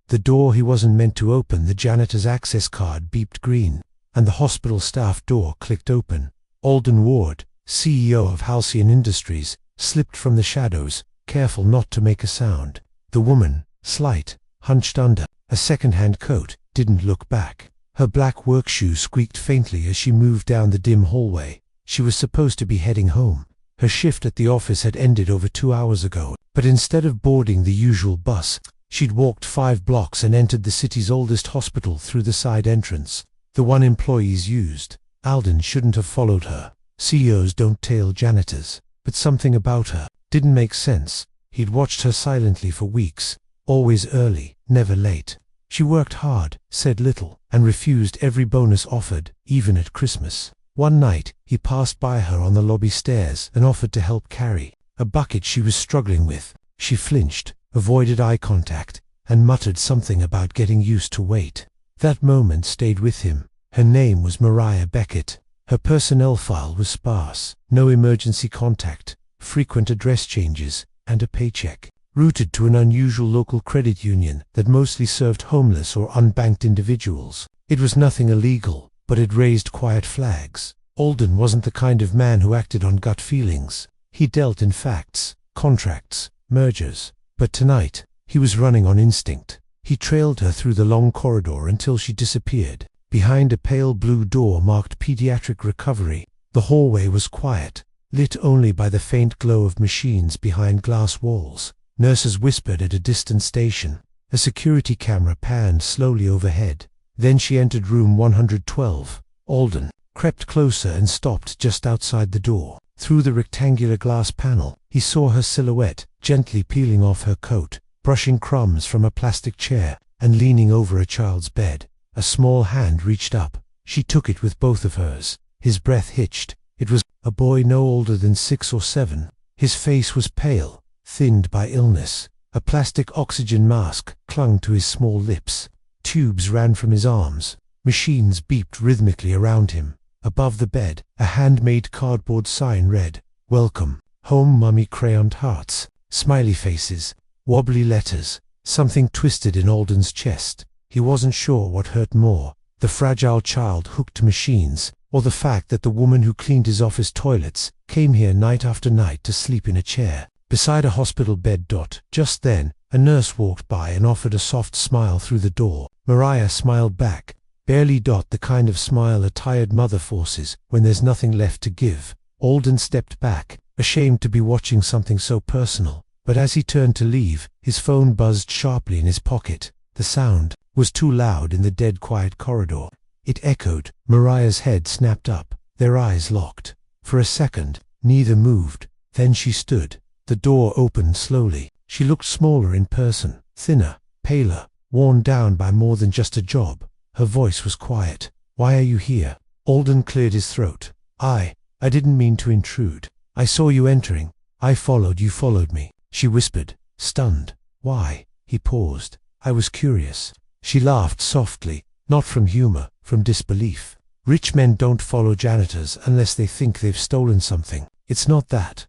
The door he wasn't meant to open, the janitor's access card beeped green, and the hospital staff door clicked open. Alden Ward, CEO of Halcyon Industries, slipped from the shadows, careful not to make a sound. The woman, slight, hunched under a second-hand coat, didn't look back. Her black work shoes squeaked faintly as she moved down the dim hallway. She was supposed to be heading home. Her shift at the office had ended over 2 hours ago, but instead of boarding the usual bus, she'd walked 5 blocks and entered the city's oldest hospital through the side entrance, the one employees used. Alden shouldn't have followed her. CEOs don't tail janitors. But something about her didn't make sense. He'd watched her silently for weeks, always early, never late. She worked hard, said little, and refused every bonus offered, even at Christmas. One night, he passed by her on the lobby stairs and offered to help carry a bucket she was struggling with. She flinched, avoided eye contact, and muttered something about getting used to weight. That moment stayed with him. Her name was Mariah Beckett. Her personnel file was sparse. No emergency contact, frequent address changes, and a paycheck routed to an unusual local credit union that mostly served homeless or unbanked individuals. It was nothing illegal, but it raised quiet flags. Alden wasn't the kind of man who acted on gut feelings. He dealt in facts, contracts, mergers. But tonight, he was running on instinct. He trailed her through the long corridor until she disappeared behind a pale blue door marked Pediatric Recovery. The hallway was quiet, lit only by the faint glow of machines behind glass walls. Nurses whispered at a distant station. A security camera panned slowly overhead. Then she entered room 112. Alden crept closer and stopped just outside the door. Through the rectangular glass panel, he saw her silhouette, gently peeling off her coat, brushing crumbs from a plastic chair, and leaning over a child's bed. A small hand reached up. She took it with both of hers. His breath hitched. It was a boy no older than 6 or 7. His face was pale, thinned by illness. A plastic oxygen mask clung to his small lips. Tubes ran from his arms. Machines beeped rhythmically around him. Above the bed, a handmade cardboard sign read, "Welcome, home." Mummy crayoned hearts, smiley faces, wobbly letters. Something twisted in Alden's chest. He wasn't sure what hurt more, the fragile child hooked to machines, or the fact that the woman who cleaned his office toilets came here night after night to sleep in a chair beside a hospital bed. Just then, a nurse walked by and offered a soft smile through the door. Mariah smiled back, barely. The kind of smile a tired mother forces when there's nothing left to give. Alden stepped back, ashamed to be watching something so personal. But as he turned to leave, his phone buzzed sharply in his pocket. The sound was too loud in the dead quiet corridor. It echoed. Mariah's head snapped up. Their eyes locked. For a second, neither moved. Then she stood. The door opened slowly. She looked smaller in person, thinner, paler, worn down by more than just a job. Her voice was quiet. "Why are you here?" Alden cleared his throat. I didn't mean to intrude. I saw you entering. I followed. You followed me," she whispered, stunned. "Why?" He paused. "I was curious." She laughed softly, not from humor, from disbelief. "Rich men don't follow janitors unless they think they've stolen something. It's not that.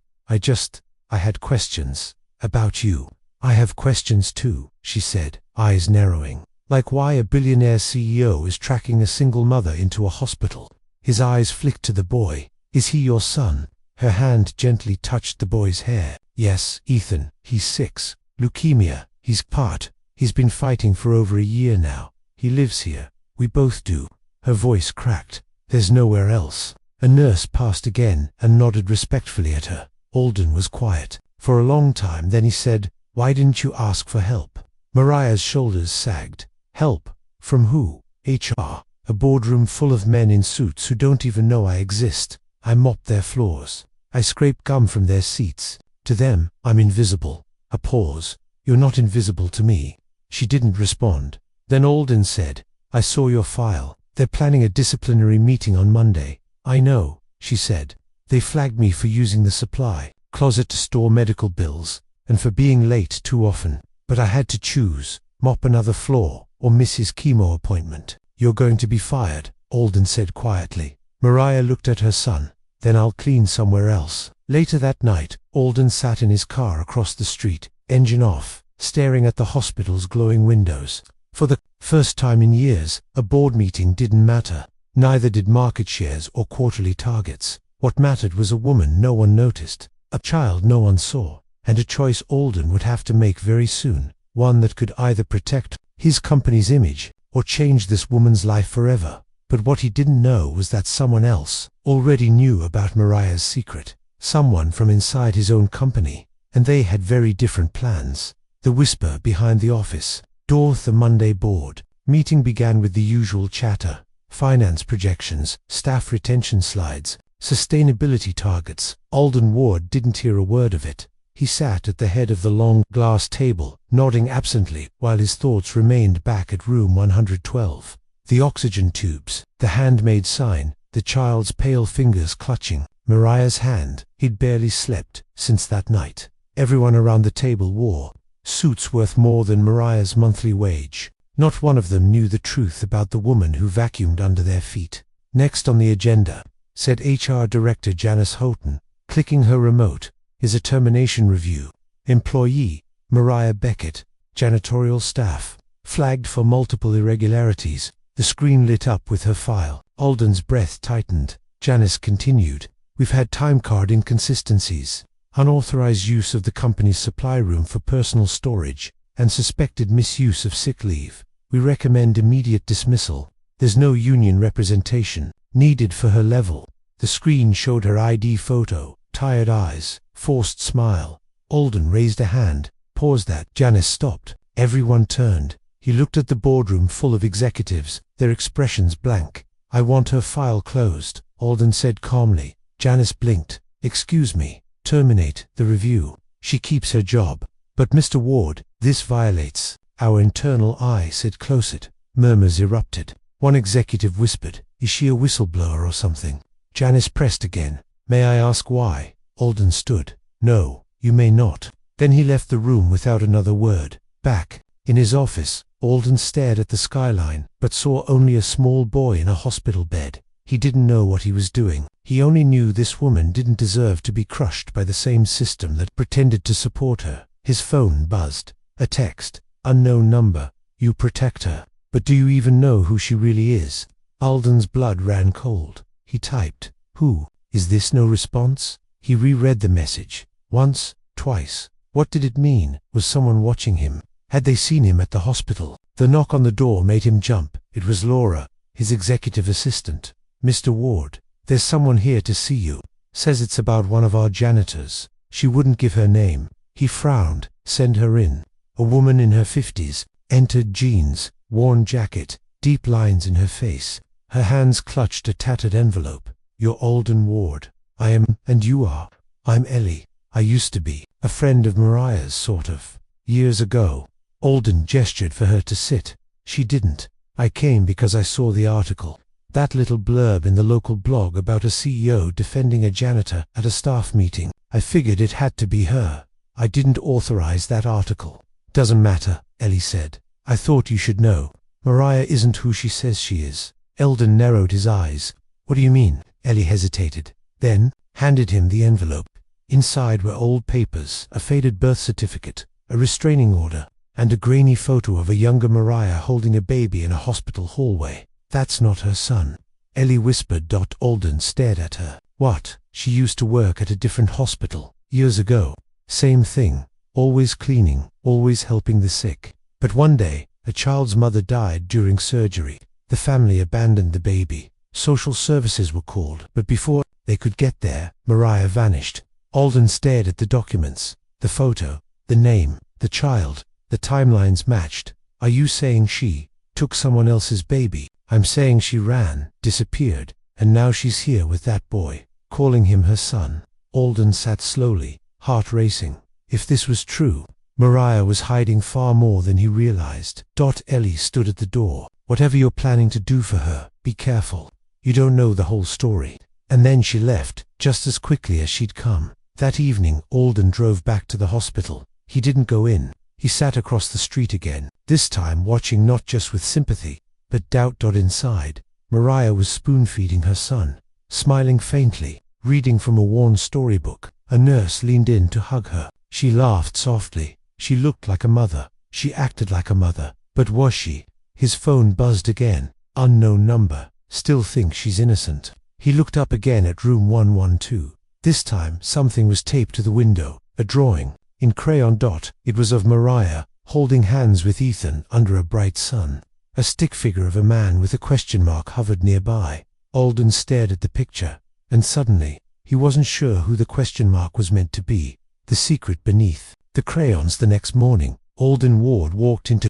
I had questions. About you." "I have questions too," she said, eyes narrowing. "Like why a billionaire CEO is tracking a single mother into a hospital." His eyes flicked to the boy. "Is he your son?" Her hand gently touched the boy's hair. "Yes, Ethan. He's 6. Leukemia. He's been fighting for over a year now. He lives here. We both do." Her voice cracked. "There's nowhere else." A nurse passed again and nodded respectfully at her. Alden was quiet for a long time. Then he said, "Why didn't you ask for help?" Mariah's shoulders sagged. "Help? From who?" "HR. A boardroom full of men in suits who don't even know I exist. I mop their floors. I scrape gum from their seats. To them, I'm invisible." A pause. "You're not invisible to me." She didn't respond. Then Alden said, "I saw your file. They're planning a disciplinary meeting on Monday." "I know," she said. "They flagged me for using the supply closet to store medical bills, and for being late too often. But I had to choose, mop another floor, or miss his chemo appointment." "You're going to be fired," Alden said quietly. Mariah looked at her son. "Then I'll clean somewhere else." Later that night, Alden sat in his car across the street, engine off, staring at the hospital's glowing windows. For the first time in years, a board meeting didn't matter. Neither did market shares or quarterly targets. What mattered was a woman no one noticed, a child no one saw, and a choice Alden would have to make very soon, one that could either protect his company's image or change this woman's life forever. But what he didn't know was that someone else already knew about Mariah's secret, someone from inside his own company, and they had very different plans. The whisper behind the office door. The Monday board meeting began with the usual chatter: finance projections, staff retention slides, sustainability targets. Alden Ward didn't hear a word of it. He sat at the head of the long glass table, nodding absently while his thoughts remained back at room 112. The oxygen tubes, the handmade sign, the child's pale fingers clutching Mariah's hand. He'd barely slept since that night. Everyone around the table wore suits worth more than Mariah's monthly wage. Not one of them knew the truth about the woman who vacuumed under their feet. Next on the agenda, said HR Director Janice Houghton, clicking her remote, is a termination review. Employee Mariah Beckett, janitorial staff, flagged for multiple irregularities. The screen lit up with her file. Alden's breath tightened. Janice continued, "We've had timecard inconsistencies, unauthorized use of the company's supply room for personal storage, and suspected misuse of sick leave. We recommend immediate dismissal. There's no union representation needed for her level." The screen showed her ID photo, tired eyes, forced smile. Alden raised a hand, paused that. Janice stopped. Everyone turned. He looked at the boardroom full of executives, their expressions blank. "I want her file closed," Alden said calmly. Janice blinked. "Excuse me, terminate the review. She keeps her job." "But Mr. Ward, this violates our internal," I said. "Close it." Murmurs erupted. One executive whispered, "Is she a whistleblower or something?" Janice pressed again. "May I ask why?" Alden stood. "No, you may not." Then he left the room without another word. Back in his office, Alden stared at the skyline, but saw only a small boy in a hospital bed. He didn't know what he was doing. He only knew this woman didn't deserve to be crushed by the same system that pretended to support her. His phone buzzed. A text. "Unknown number. You protect her. But do you even know who she really is?" Alden's blood ran cold. He typed, "Who? Is this no response?" He reread the message. Once, twice. What did it mean? Was someone watching him? Had they seen him at the hospital? The knock on the door made him jump. It was Laura, his executive assistant. "Mr. Ward, there's someone here to see you. Says it's about one of our janitors." She wouldn't give her name. He frowned. "Send her in." A woman in her 50s entered, jeans, worn jacket, deep lines in her face. Her hands clutched a tattered envelope. "You're Alden Ward." "I am, and you are." "I'm Ellie. I used to be a friend of Mariah's, sort of. Years ago." Alden gestured for her to sit. She didn't. "I came because I saw the article. That little blurb in the local blog about a CEO defending a janitor at a staff meeting. I figured it had to be her. I didn't authorize that article." "Doesn't matter," Ellie said. "I thought you should know. Mariah isn't who she says she is." Alden narrowed his eyes. "What do you mean?" Ellie hesitated, then handed him the envelope. Inside were old papers, a faded birth certificate, a restraining order, and a grainy photo of a younger Mariah holding a baby in a hospital hallway. "That's not her son," Ellie whispered. Alden stared at her. "What? She used to work at a different hospital, years ago. Same thing, always cleaning, always helping the sick. But one day, a child's mother died during surgery. The family abandoned the baby. Social services were called, but before they could get there, Mariah vanished." Alden stared at the documents, the photo, the name, the child. The timelines matched. "Are you saying she took someone else's baby?" "I'm saying she ran, disappeared, and now she's here with that boy, calling him her son." Alden sat slowly, heart racing. If this was true, Mariah was hiding far more than he realized. Ellie stood at the door. "Whatever you're planning to do for her, be careful. You don't know the whole story." And then she left, just as quickly as she'd come. That evening, Alden drove back to the hospital. He didn't go in. He sat across the street again, this time watching not just with sympathy, but doubt. Inside, Mariah was spoon-feeding her son, smiling faintly, reading from a worn storybook. A nurse leaned in to hug her. She laughed softly. She looked like a mother. She acted like a mother. But was she? His phone buzzed again. Unknown number. Still thinks she's innocent. He looked up again at room 112. This time something was taped to the window. A drawing. In crayon dot. It was of Mariah, holding hands with Ethan under a bright sun. A stick figure of a man with a question mark hovered nearby. Alden stared at the picture, and suddenly, he wasn't sure who the question mark was meant to be. The secret beneath the crayons. The next morning, Alden Ward walked into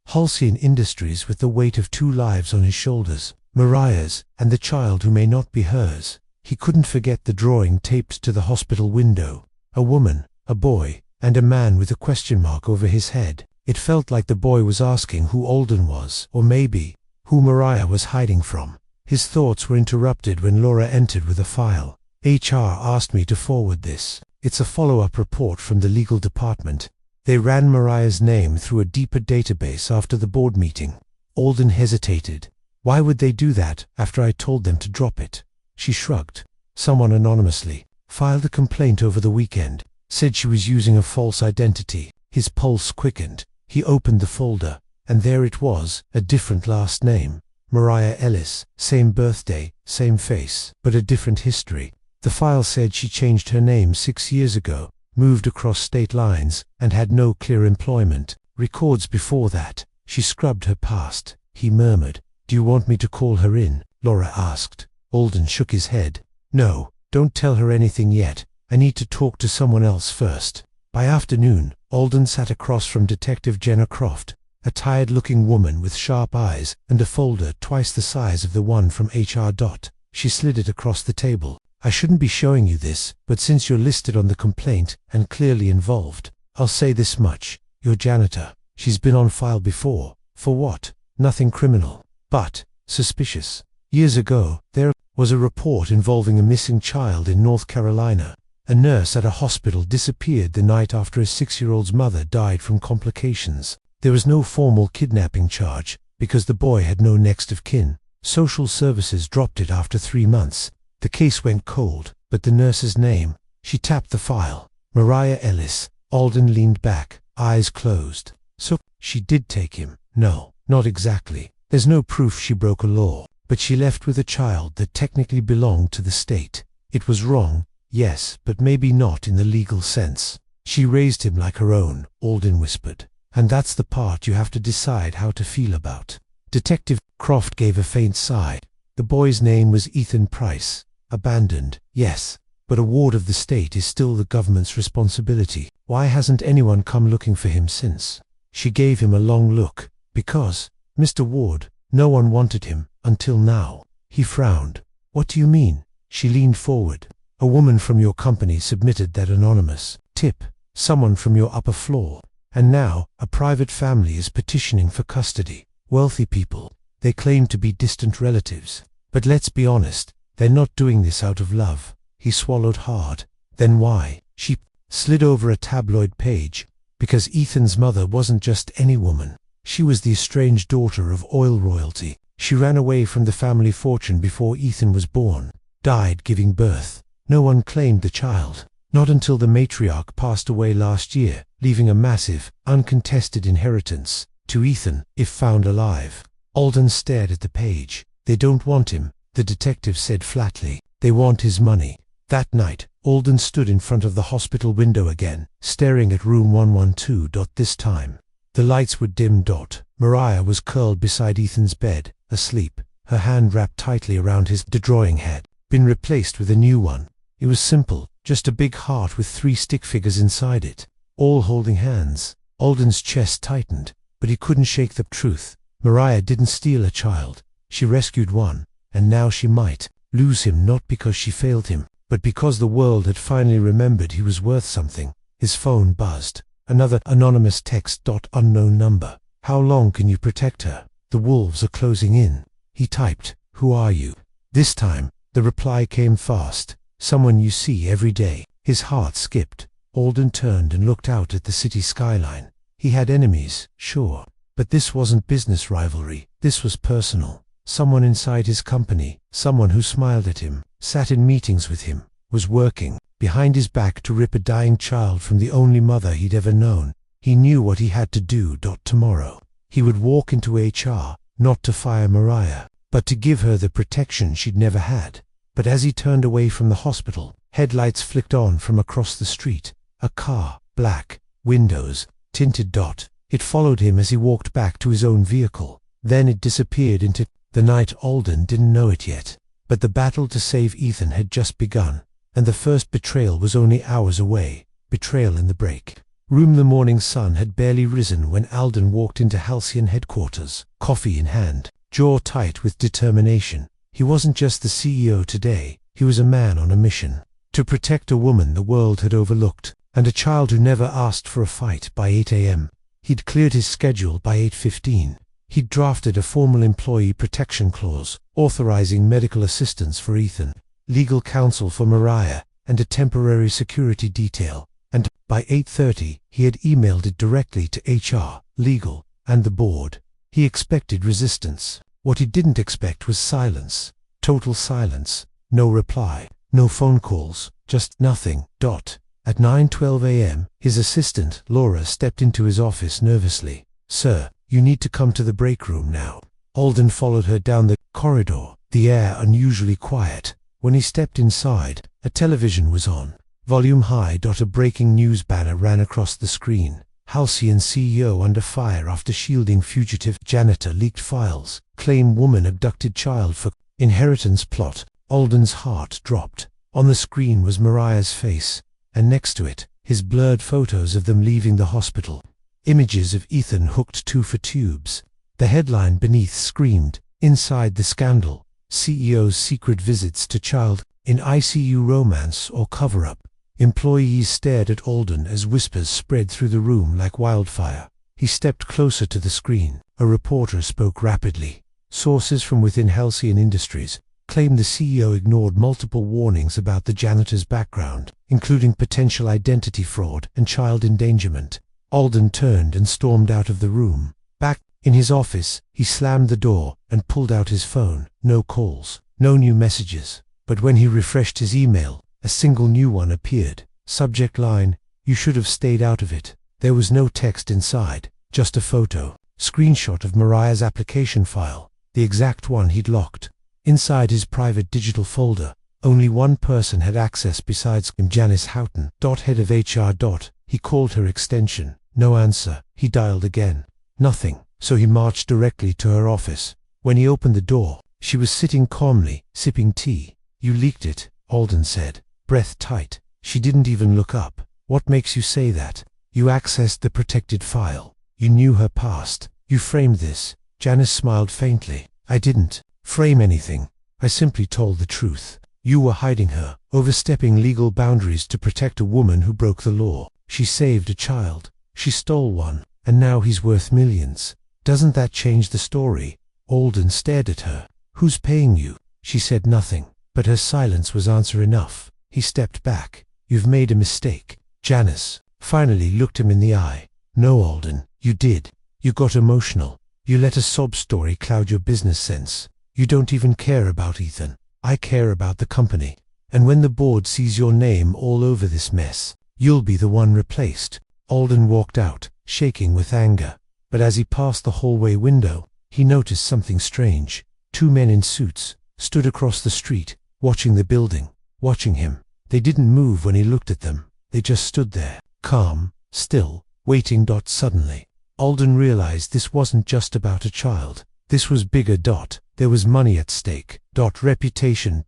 Halcyon Industries with the weight of 2 lives on his shoulders, Mariah's and the child who may not be hers. He couldn't forget the drawing taped to the hospital window. A woman, a boy, and a man with a question mark over his head. It felt like the boy was asking who Alden was, or maybe, who Mariah was hiding from. His thoughts were interrupted when Laura entered with a file. HR asked me to forward this. It's a follow-up report from the legal department. They ran Mariah's name through a deeper database after the board meeting. Alden hesitated. Why would they do that after I told them to drop it? She shrugged. Someone anonymously filed a complaint over the weekend. Said she was using a false identity. His pulse quickened. He opened the folder, and there it was, a different last name. Mariah Ellis, same birthday, same face, but a different history. The file said she changed her name 6 years ago, moved across state lines, and had no clear employment records before that. She scrubbed her past. He murmured, "Do you want me to call her in?" Laura asked. Alden shook his head. "No, don't tell her anything yet. I need to talk to someone else first." By afternoon, Alden sat across from Detective Jenna Croft, a tired-looking woman with sharp eyes and a folder twice the size of the one from HR. She slid it across the table. "I shouldn't be showing you this, but since you're listed on the complaint and clearly involved, I'll say this much. Your janitor. She's been on file before. For what? Nothing criminal. But suspicious. Years ago, there was a report involving a missing child in North Carolina. A nurse at a hospital disappeared the night after a 6-year-old's mother died from complications. There was no formal kidnapping charge, because the boy had no next of kin. Social services dropped it after 3 months. The case went cold, but the nurse's name." She tapped the file. Mariah Ellis. Alden leaned back, eyes closed. "So, she did take him?" "No, not exactly. There's no proof she broke a law, but she left with a child that technically belonged to the state. It was wrong, yes, but maybe not in the legal sense. She raised him like her own," Alden whispered. "And that's the part you have to decide how to feel about." Detective Croft gave a faint sigh. "The boy's name was Ethan Price. Abandoned, yes, but a ward of the state is still the government's responsibility. Why hasn't anyone come looking for him since?" She gave him a long look. "Because, Mr. Ward, no one wanted him, until now." He frowned. "What do you mean?" She leaned forward. "A woman from your company submitted that anonymous tip. Someone from your upper floor. And now, a private family is petitioning for custody. Wealthy people. They claim to be distant relatives. But let's be honest, they're not doing this out of love." He swallowed hard. "Then why?" She slid over a tabloid page. "Because Ethan's mother wasn't just any woman. She was the estranged daughter of oil royalty. She ran away from the family fortune before Ethan was born. Died giving birth. No one claimed the child. Not until the matriarch passed away last year, leaving a massive, uncontested inheritance to Ethan, if found alive." Alden stared at the page. "They don't want him," the detective said flatly. "They want his money." That night, Alden stood in front of the hospital window again, staring at room 112. This time, the lights were dim. Mariah was curled beside Ethan's bed, asleep, her hand wrapped tightly around his drawing head, been replaced with a new one. It was simple, just a big heart with 3 stick figures inside it, all holding hands. Alden's chest tightened, but he couldn't shake the truth. Mariah didn't steal a child. She rescued one, and now she might lose him, not because she failed him, but because the world had finally remembered he was worth something. His phone buzzed. Another anonymous text. "Unknown number. How long can you protect her? The wolves are closing in." He typed, "Who are you?" This time, the reply came fast. "Someone you see every day." His heart skipped. Alden turned and looked out at the city skyline. He had enemies, sure, but this wasn't business rivalry. This was personal. Someone inside his company, someone who smiled at him, sat in meetings with him, was working behind his back to rip a dying child from the only mother he'd ever known. He knew what he had to do. Tomorrow, he would walk into HR, not to fire Mariah, but to give her the protection she'd never had. But as he turned away from the hospital, headlights flicked on from across the street. A car, black, windows, tinted. It followed him as he walked back to his own vehicle. Then it disappeared into the night. Alden didn't know it yet, but the battle to save Ethan had just begun, and the first betrayal was only hours away. Betrayal in the break room. The morning sun had barely risen when Alden walked into Halcyon headquarters, coffee in hand, jaw tight with determination. He wasn't just the CEO today, he was a man on a mission. To protect a woman the world had overlooked, and a child who never asked for a fight. By 8 a.m., he'd cleared his schedule. By 8:15, he'd drafted a formal employee protection clause, authorizing medical assistance for Ethan, legal counsel for Mariah, and a temporary security detail. And by 8:30, he had emailed it directly to HR, legal, and the board. He expected resistance. What he didn't expect was silence. Total silence. No reply. No phone calls. Just nothing. At 9:12 a.m., his assistant, Laura, stepped into his office nervously. "Sir, you need to come to the break room now." Alden followed her down the corridor, the air unusually quiet. When he stepped inside, a television was on, volume high. A breaking news banner ran across the screen. Halcyon CEO under fire after shielding fugitive. Janitor leaked files. Claim woman abducted child for inheritance plot. Alden's heart dropped. On the screen was Mariah's face, and next to it, his blurred photos of them leaving the hospital. Images of Ethan hooked for tubes. The headline beneath screamed, "Inside the scandal, CEO's secret visits to child in ICU romance or cover-up." Employees stared at Alden as whispers spread through the room like wildfire. He stepped closer to the screen. A reporter spoke rapidly. Sources from within Halcyon Industries claimed the CEO ignored multiple warnings about the janitor's background, including potential identity fraud and child endangerment. Alden turned and stormed out of the room. Back in his office, he slammed the door and pulled out his phone. No calls, no new messages. But when he refreshed his email, a single new one appeared. Subject line, "You should have stayed out of it." There was no text inside, just a photo. Screenshot of Mariah's application file, the exact one he'd locked. Inside his private digital folder, only one person had access besides him, Janice Houghton, head of HR. He called her extension. No answer. He dialed again. Nothing. So he marched directly to her office. When he opened the door, she was sitting calmly, sipping tea. "You leaked it," Alden said, breath tight. She didn't even look up. "What makes you say that?" "You accessed the protected file. You knew her past. You framed this." Janice smiled faintly. "I didn't frame anything. I simply told the truth. You were hiding her, overstepping legal boundaries to protect a woman who broke the law. She saved a child. She stole one, and now he's worth millions. Doesn't that change the story?" Alden stared at her. "Who's paying you?" She said nothing, but her silence was answer enough. He stepped back. "You've made a mistake." Janice finally looked him in the eye. "No, Alden, you did. You got emotional. You let a sob story cloud your business sense. You don't even care about Ethan. I care about the company. And when the board sees your name all over this mess, you'll be the one replaced." Alden walked out, shaking with anger. But as he passed the hallway window, he noticed something strange. Two men in suits stood across the street, watching the building, watching him. They didn't move when he looked at them. They just stood there, calm, still, waiting. Suddenly, Alden realized this wasn't just about a child. This was bigger. There was money at stake. Reputation.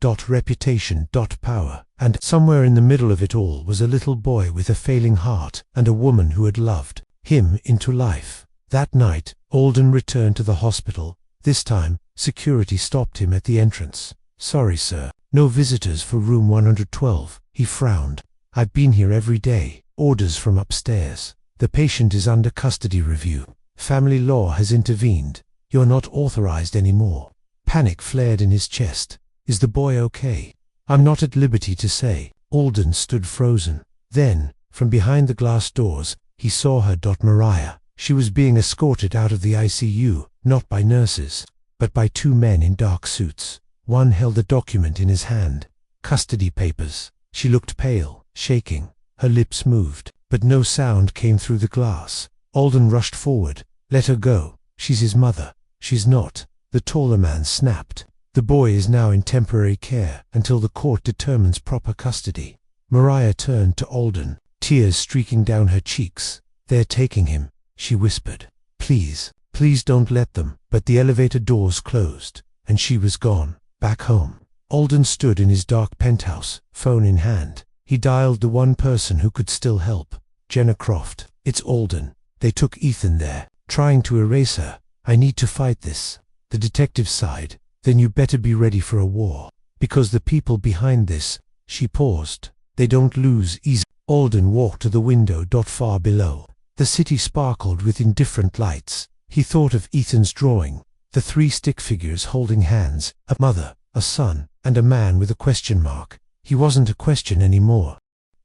Power. And somewhere in the middle of it all was a little boy with a failing heart and a woman who had loved him into life. That night, Alden returned to the hospital. This time, security stopped him at the entrance. "Sorry, sir. No visitors for room 112. He frowned. "I've been here every day. Orders from upstairs. The patient is under custody review. Family law has intervened. You're not authorized anymore." Panic flared in his chest. "Is the boy okay?" "I'm not at liberty to say." Alden stood frozen. Then, from behind the glass doors, he saw her. Mariah. She was being escorted out of the ICU, not by nurses, but by two men in dark suits. One held a document in his hand. Custody papers. She looked pale, shaking. Her lips moved, but no sound came through the glass. Alden rushed forward. "Let her go. She's his mother." "She's not," the taller man snapped. "The boy is now in temporary care until the court determines proper custody." Mariah turned to Alden, tears streaking down her cheeks. "They're taking him," she whispered. "Please, please don't let them." But the elevator doors closed, and she was gone, back home. Alden stood in his dark penthouse, phone in hand. He dialed the one person who could still help. "Jenna Croft, it's Alden. They took Ethan there, trying to erase her. I need to fight this." The detective sighed. "Then you better be ready for a war. Because the people behind this," she paused, "they don't lose easy." Alden walked to the window far below. The city sparkled with indifferent lights. He thought of Ethan's drawing, the 3 stick figures holding hands, a mother, a son, and a man with a question mark. He wasn't a question anymore.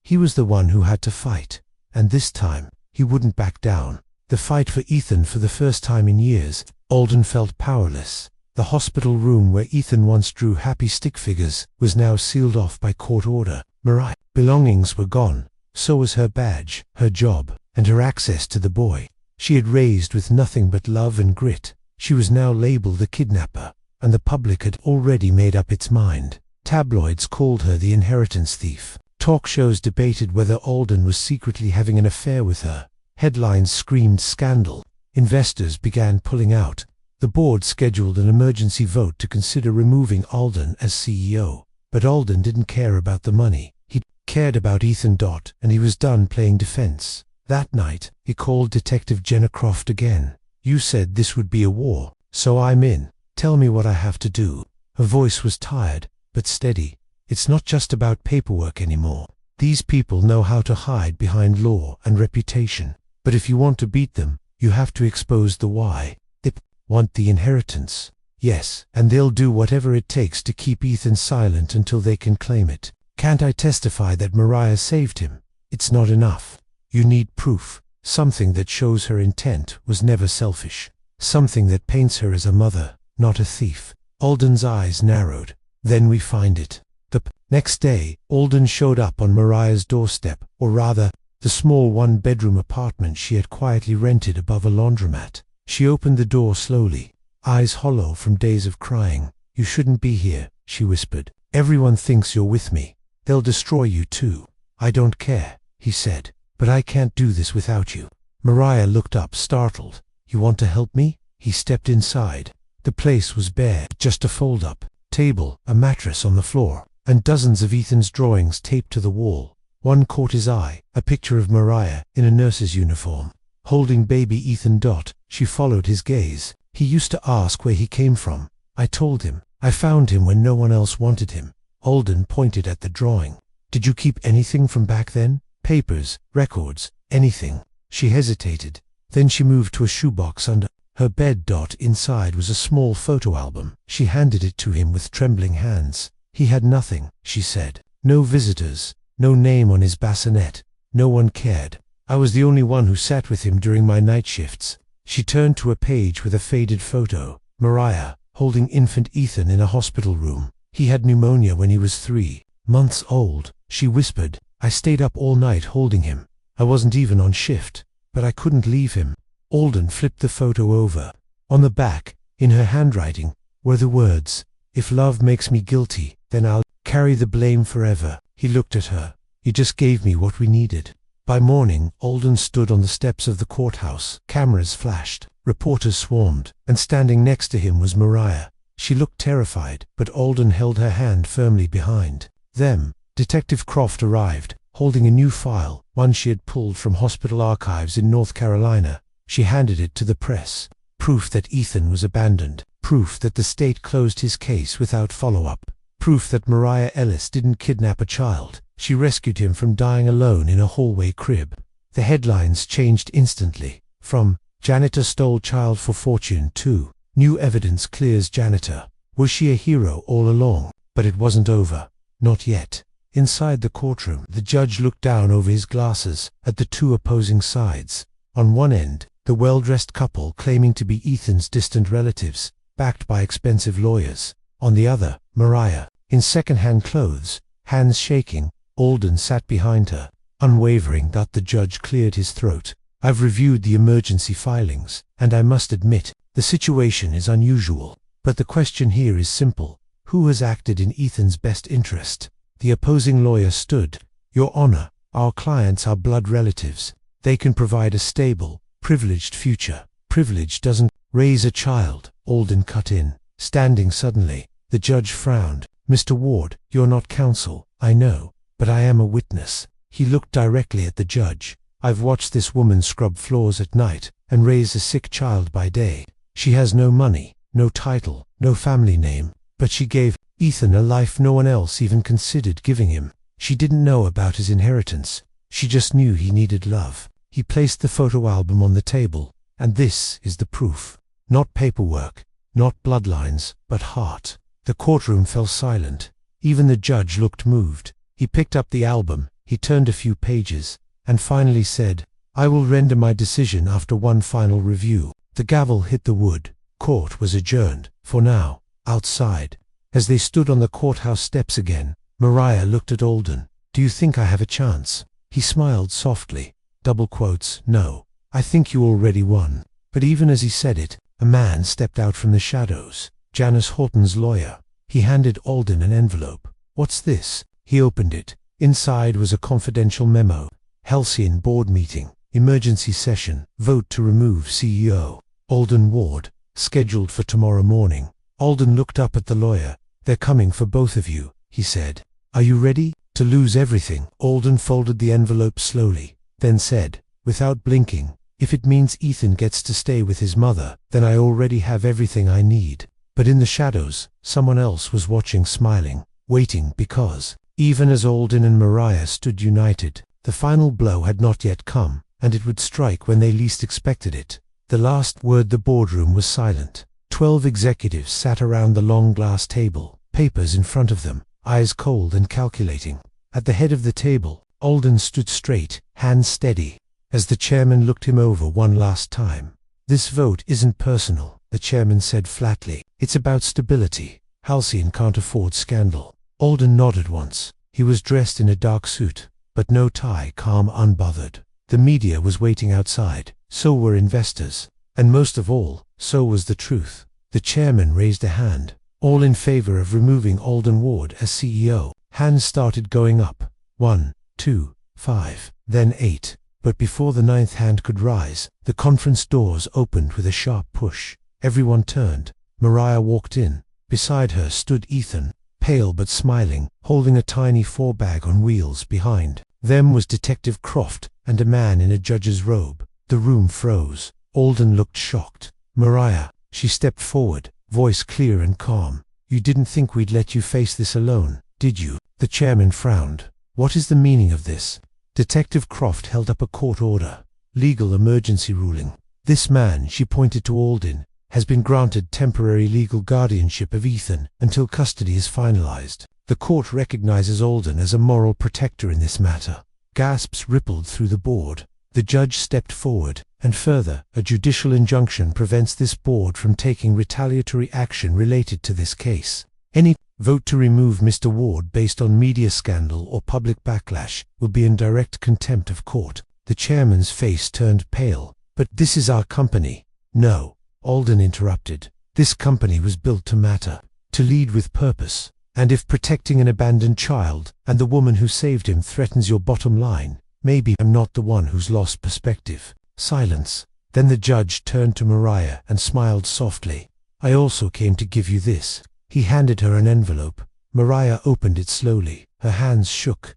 He was the one who had to fight. And this time, he wouldn't back down. The fight for Ethan. For the first time in years, Alden felt powerless. The hospital room where Ethan once drew happy stick figures was now sealed off by court order. Mariah's belongings were gone. So was her badge, her job, and her access to the boy she had raised with nothing but love and grit. She was now labeled the kidnapper, and the public had already made up its mind. Tabloids called her the inheritance thief. Talk shows debated whether Alden was secretly having an affair with her. Headlines screamed scandal. Investors began pulling out. The board scheduled an emergency vote to consider removing Alden as CEO. But Alden didn't care about the money. He cared about Ethan. And he was done playing defense. That night, he called Detective Jenna Croft again. "You said this would be a war, so I'm in. Tell me what I have to do." Her voice was tired, but steady. "It's not just about paperwork anymore. These people know how to hide behind law and reputation. But if you want to beat them, you have to expose the why. They want the inheritance. Yes, and they'll do whatever it takes to keep Ethan silent until they can claim it. Can't I testify that Mariah saved him? It's not enough. You need proof, something that shows her intent was never selfish, something that paints her as a mother, not a thief." Alden's eyes narrowed. "Then we find it." The next day, Alden showed up on Mariah's doorstep, or rather, the small one-bedroom apartment she had quietly rented above a laundromat. She opened the door slowly, eyes hollow from days of crying. "You shouldn't be here," she whispered. "Everyone thinks you're with me. They'll destroy you too." "I don't care," he said, "but I can't do this without you." Mariah looked up, startled. "You want to help me?" He stepped inside. The place was bare, just a fold-up table, a mattress on the floor, and dozens of Ethan's drawings taped to the wall. One caught his eye, a picture of Mariah in a nurse's uniform, holding baby Ethan. She followed his gaze. "He used to ask where he came from. I told him. I found him when no one else wanted him." Alden pointed at the drawing. "Did you keep anything from back then? Papers, records, anything?" She hesitated. Then she moved to a shoebox under her bed. Inside was a small photo album. She handed it to him with trembling hands. "He had nothing," she said. "No visitors, no name on his bassinet. No one cared. I was the only one who sat with him during my night shifts." She turned to a page with a faded photo. Mariah, holding infant Ethan in a hospital room. "He had pneumonia when he was 3 months old," she whispered. "I stayed up all night holding him. I wasn't even on shift, but I couldn't leave him." Alden flipped the photo over. On the back, in her handwriting, were the words, "If love makes me guilty, then I'll carry the blame forever." He looked at her. "You just gave me what we needed." By morning, Alden stood on the steps of the courthouse. Cameras flashed, reporters swarmed, and standing next to him was Mariah. She looked terrified, but Alden held her hand firmly behind them. Detective Croft arrived, holding a new file, one she had pulled from hospital archives in North Carolina. She handed it to the press. Proof that Ethan was abandoned. Proof that the state closed his case without follow-up. Proof that Mariah Ellis didn't kidnap a child. She rescued him from dying alone in a hallway crib. The headlines changed instantly. From "Janitor stole child for fortune" to "New evidence clears Janitor." Was she a hero all along? But it wasn't over. Not yet. Inside the courtroom, the judge looked down over his glasses at the two opposing sides. On one end, the well-dressed couple claiming to be Ethan's distant relatives, backed by expensive lawyers. On the other, Mariah, in second-hand clothes, hands shaking. Alden sat behind her, unwavering. The judge cleared his throat. I've reviewed the emergency filings, and I must admit, the situation is unusual. But the question here is simple. Who has acted in Ethan's best interest? The opposing lawyer stood. Your Honor, our clients are blood relatives. They can provide a stable, privileged future. Privilege doesn't raise a child, Alden cut in. Standing suddenly, the judge frowned. Mr. Ward, you're not counsel, I know, but I am a witness. He looked directly at the judge. I've watched this woman scrub floors at night and raise a sick child by day. She has no money, no title, no family name, but she gave Ethan a life no one else even considered giving him. She didn't know about his inheritance. She just knew he needed love. He placed the photo album on the table, and this is the proof. Not paperwork, not bloodlines, but heart. The courtroom fell silent. Even the judge looked moved. He picked up the album, he turned a few pages, and finally said, I will render my decision after one final review. The gavel hit the wood. Court was adjourned, for now. Outside, as they stood on the courthouse steps again, Mariah looked at Alden. Do you think I have a chance? He smiled softly. Double quotes, no. I think you already won. But even as he said it, a man stepped out from the shadows. Janice Horton's lawyer. He handed Alden an envelope. What's this? He opened it. Inside was a confidential memo. Halcyon board meeting. Emergency session. Vote to remove CEO. Alden Ward. Scheduled for tomorrow morning. Alden looked up at the lawyer. They're coming for both of you, he said. Are you ready to lose everything? Alden folded the envelope slowly, then said, without blinking, if it means Ethan gets to stay with his mother, then I already have everything I need. But in the shadows, someone else was watching, smiling, waiting, because, even as Alden and Mariah stood united, the final blow had not yet come, and it would strike when they least expected it. The last word. The boardroom was silent. 12 executives sat around the long glass table, papers in front of them, eyes cold and calculating. At the head of the table, Alden stood straight, hands steady, as the chairman looked him over one last time. This vote isn't personal, the chairman said flatly. It's about stability. Halcyon can't afford scandal. Alden nodded once. He was dressed in a dark suit, but no tie, calm, unbothered. The media was waiting outside, so were investors, and most of all, so was the truth. The chairman raised a hand. All in favor of removing Alden Ward as CEO. Hands started going up. 1, 2, 5, then 8. But before the 9th hand could rise, the conference doors opened with a sharp push. Everyone turned. Mariah walked in. Beside her stood Ethan, pale but smiling, holding a tiny 4-bag on wheels behind. Them was Detective Croft and a man in a judge's robe. The room froze. Alden looked shocked. Mariah, she stepped forward, voice clear and calm. You didn't think we'd let you face this alone, did you? The chairman frowned. What is the meaning of this? Detective Croft held up a court order. Legal emergency ruling. This man, she pointed to Alden, has been granted temporary legal guardianship of Ethan until custody is finalized. The court recognizes Alden as a moral protector in this matter. Gasps rippled through the board. The judge stepped forward, and further, a judicial injunction prevents this board from taking retaliatory action related to this case. Any vote to remove Mr. Ward based on media scandal or public backlash will be in direct contempt of court. The chairman's face turned pale. But this is our company. No, Alden interrupted. This company was built to matter, to lead with purpose. And if protecting an abandoned child and the woman who saved him threatens your bottom line, maybe I'm not the one who's lost perspective. Silence. Then the judge turned to Mariah and smiled softly. I also came to give you this. He handed her an envelope. Mariah opened it slowly. Her hands shook.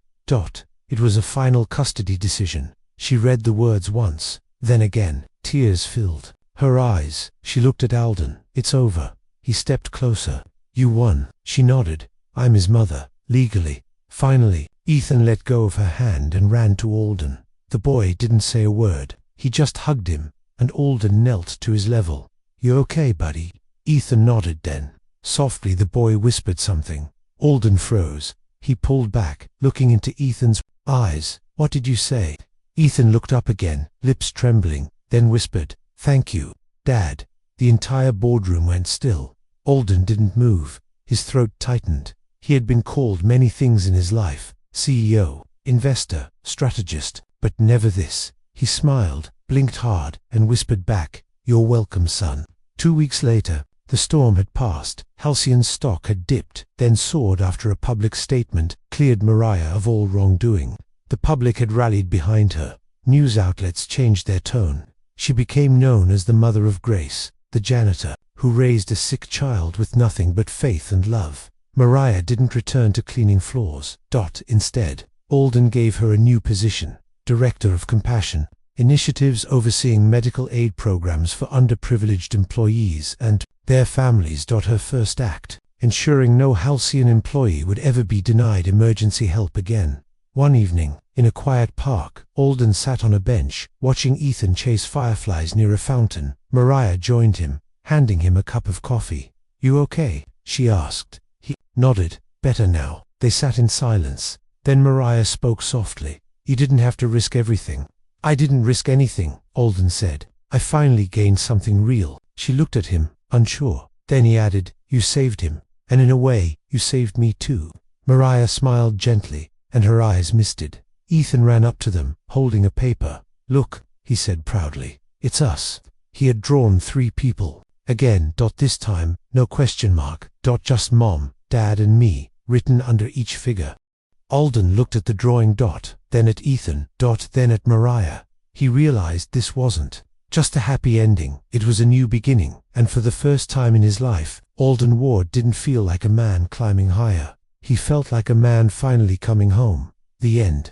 It was a final custody decision. She read the words once, then again. Tears filled her eyes. She looked at Alden. It's over. He stepped closer. You won. She nodded. I'm his mother, legally. Finally, Ethan let go of her hand and ran to Alden. The boy didn't say a word. He just hugged him, and Alden knelt to his level. You okay, buddy? Ethan nodded then. Softly the boy whispered something. Alden froze. He pulled back, looking into Ethan's eyes. What did you say? Ethan looked up again, lips trembling, then whispered, Thank you, Dad. The entire boardroom went still. Alden didn't move. His throat tightened. He had been called many things in his life. CEO, investor, strategist, but never this. He smiled, blinked hard, and whispered back, "You're welcome, son." 2 weeks later, the storm had passed. Halcyon's stock had dipped, then soared after a public statement cleared Mariah of all wrongdoing. The public had rallied behind her. News outlets changed their tone. She became known as the Mother of Grace, the janitor, who raised a sick child with nothing but faith and love. Mariah didn't return to cleaning floors. Instead, Alden gave her a new position, Director of Compassion, initiatives overseeing medical aid programs for underprivileged employees and their families. Her first act, ensuring no Halcyon employee would ever be denied emergency help again. One evening, in a quiet park, Alden sat on a bench, watching Ethan chase fireflies near a fountain. Mariah joined him, handing him a cup of coffee. "You okay?" she asked. He nodded. "Better now." They sat in silence. Then Mariah spoke softly. "You didn't have to risk everything." "I didn't risk anything," Alden said. "I finally gained something real." She looked at him, unsure. Then he added, "You saved him. And in a way, you saved me too." Mariah smiled gently, and her eyes misted. Ethan ran up to them, holding a paper. "Look," he said proudly. "It's us." He had drawn 3 people. Again, this time, no question mark. Just Mom, Dad and me, written under each figure. Alden looked at the drawing, then at Ethan, then at Mariah. He realized this wasn't just a happy ending. It was a new beginning, and for the first time in his life, Alden Ward didn't feel like a man climbing higher. He felt like a man finally coming home. The end.